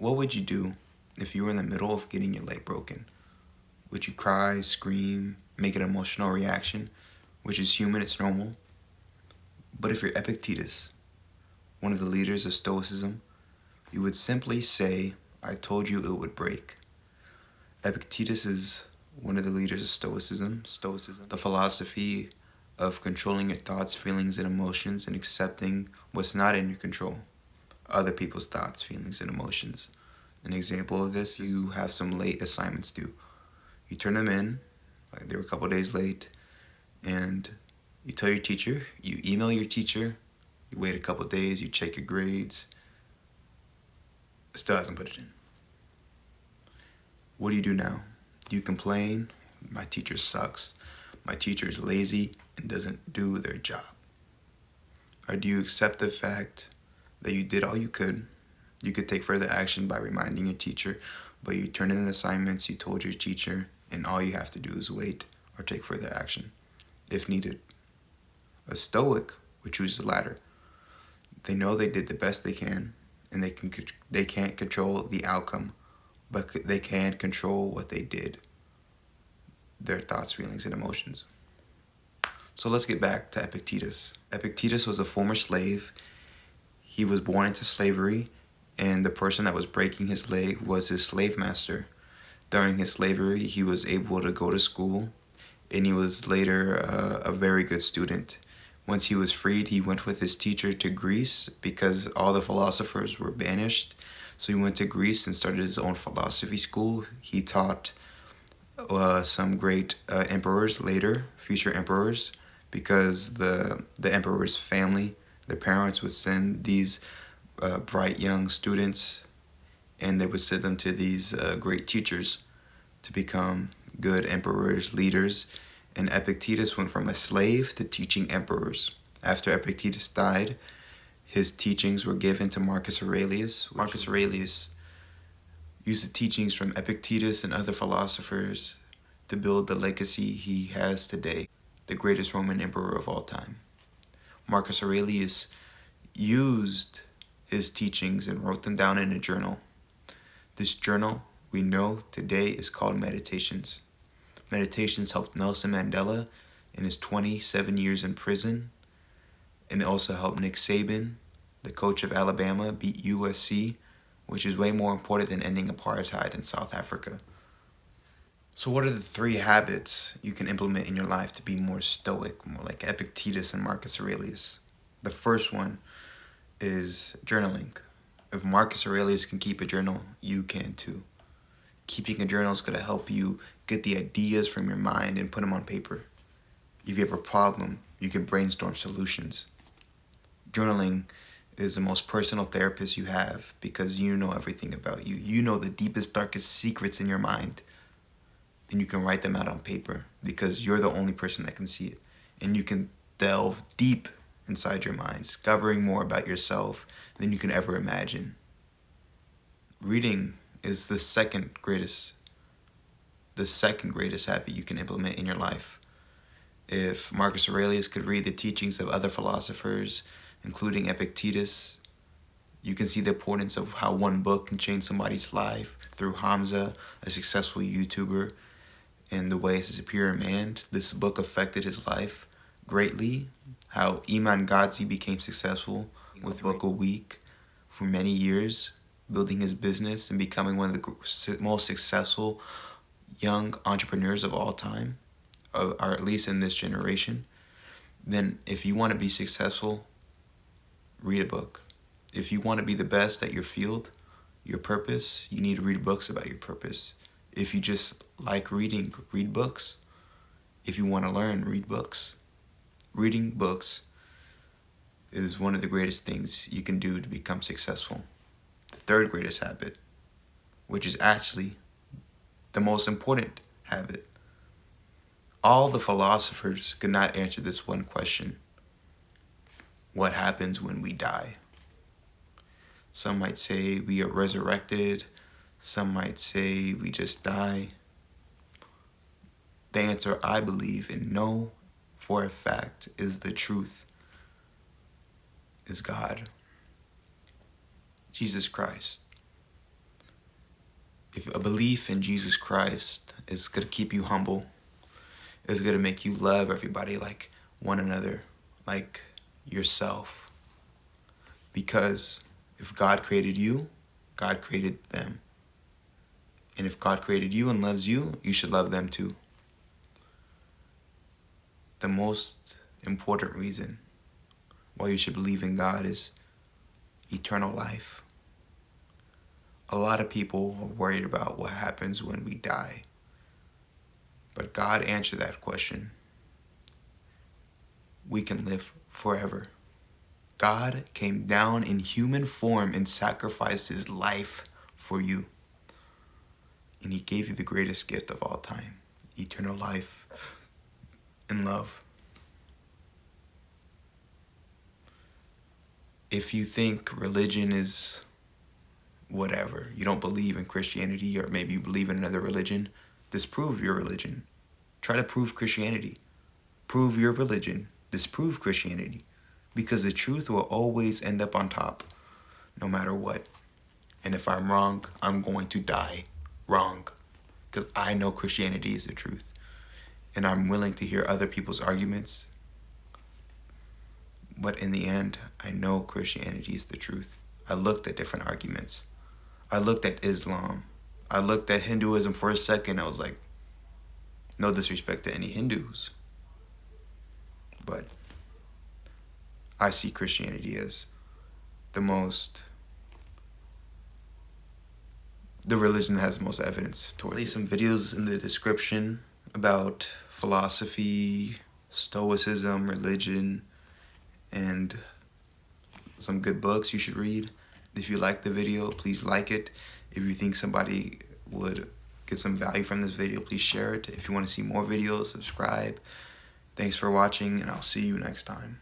What would you do if you were in the middle of getting your leg broken? Would you cry, scream, make an emotional reaction, which is human, it's normal? But if you're Epictetus, one of the leaders of Stoicism, you would simply say, I told you it would break. Epictetus is one of the leaders of Stoicism, the philosophy of controlling your thoughts, feelings, and emotions and accepting what's not in your control, other people's thoughts, feelings, and emotions. An example of this, you have some late assignments due. You turn them in, like they were a couple days late, and you tell your teacher, you email your teacher, you wait a couple days, you check your grades, still hasn't put it in. What do you do now? Do you complain? My teacher sucks. My teacher is lazy and doesn't do their job. Or do you accept the fact that you did all you could? You could take further action by reminding your teacher, but you turn in the assignments you told your teacher, and all you have to do is wait or take further action, if needed. A Stoic would choose the latter. They know they did the best they can, and they can't control the outcome, but they can control what they did, their thoughts, feelings, and emotions. So let's get back to Epictetus. Epictetus was a former slave. He was born into slavery, and the person that was breaking his leg was his slave master. During his slavery, he was able to go to school, and he was later a very good student. Once he was freed, he went with his teacher to Greece because all the philosophers were banished. So he went to Greece and started his own philosophy school. He taught some great emperors later, future emperors, because the emperor's family, the parents would send these bright young students, and they would send them to these great teachers to become good emperors, leaders. And Epictetus went from a slave to teaching emperors. After Epictetus died, his teachings were given to Marcus Aurelius. Marcus Aurelius used the teachings from Epictetus and other philosophers to build the legacy he has today, the greatest Roman emperor of all time. Marcus Aurelius used his teachings and wrote them down in a journal. This journal, we know today, is called Meditations. Meditations helped Nelson Mandela in his 27 years in prison, and it also helped Nick Saban, the coach of Alabama, beat USC, which is way more important than ending apartheid in South Africa. So what are the 3 habits you can implement in your life to be more stoic, more like Epictetus and Marcus Aurelius? The first one is journaling. If Marcus Aurelius can keep a journal, you can too. Keeping a journal is going to help you get the ideas from your mind and put them on paper. If you have a problem, you can brainstorm solutions. Journaling is the most personal therapist you have because you know everything about you. You know the deepest, darkest secrets in your mind, and you can write them out on paper because you're the only person that can see it. And you can delve deep inside your mind, discovering more about yourself than you can ever imagine. Reading is the second greatest habit you can implement in your life. If Marcus Aurelius could read the teachings of other philosophers, including Epictetus, you can see the importance of how one book can change somebody's life. Through Hamza, a successful YouTuber, and the way as a superior man, this book affected his life greatly. How Iman Gadzhi became successful with a book a week for many years, building his business and becoming one of the most successful young entrepreneurs of all time, or at least in this generation. Then if you want to be successful, read a book. If you want to be the best at your field, your purpose, you need to read books about your purpose. If you just like reading, read books. If you want to learn, read books. Reading books is one of the greatest things you can do to become successful. The third greatest habit, which is actually the most important habit. All the philosophers could not answer this one question. What happens when we die? Some might say we are resurrected. Some might say we just die. The answer I believe and know for a fact is the truth, is God, Jesus Christ. If a belief in Jesus Christ is going to keep you humble, it's going to make you love everybody like one another, like yourself. Because if God created you, God created them. And if God created you and loves you, you should love them too. The most important reason why you should believe in God is eternal life. A lot of people are worried about what happens when we die. But God answered that question. We can live forever. God came down in human form and sacrificed his life for you. And he gave you the greatest gift of all time, eternal life and love. If you think religion is whatever, you don't believe in Christianity, or maybe you believe in another religion, disprove your religion. Try to prove Christianity. Prove your religion. Disprove Christianity. Because the truth will always end up on top, no matter what. And if I'm wrong, I'm going to die wrong. Because I know Christianity is the truth. And I'm willing to hear other people's arguments. But in the end, I know Christianity is the truth. I looked at different arguments. I looked at Islam. I looked at Hinduism for a second. I was like, no disrespect to any Hindus. But I see Christianity as the religion that has the most evidence towards it. I'll leave some videos in the description about philosophy, Stoicism, religion, and some good books you should read. If you like the video, please like it. If you think somebody would get some value from this video, please share it. If you want to see more videos, subscribe. Thanks for watching, and I'll see you next time.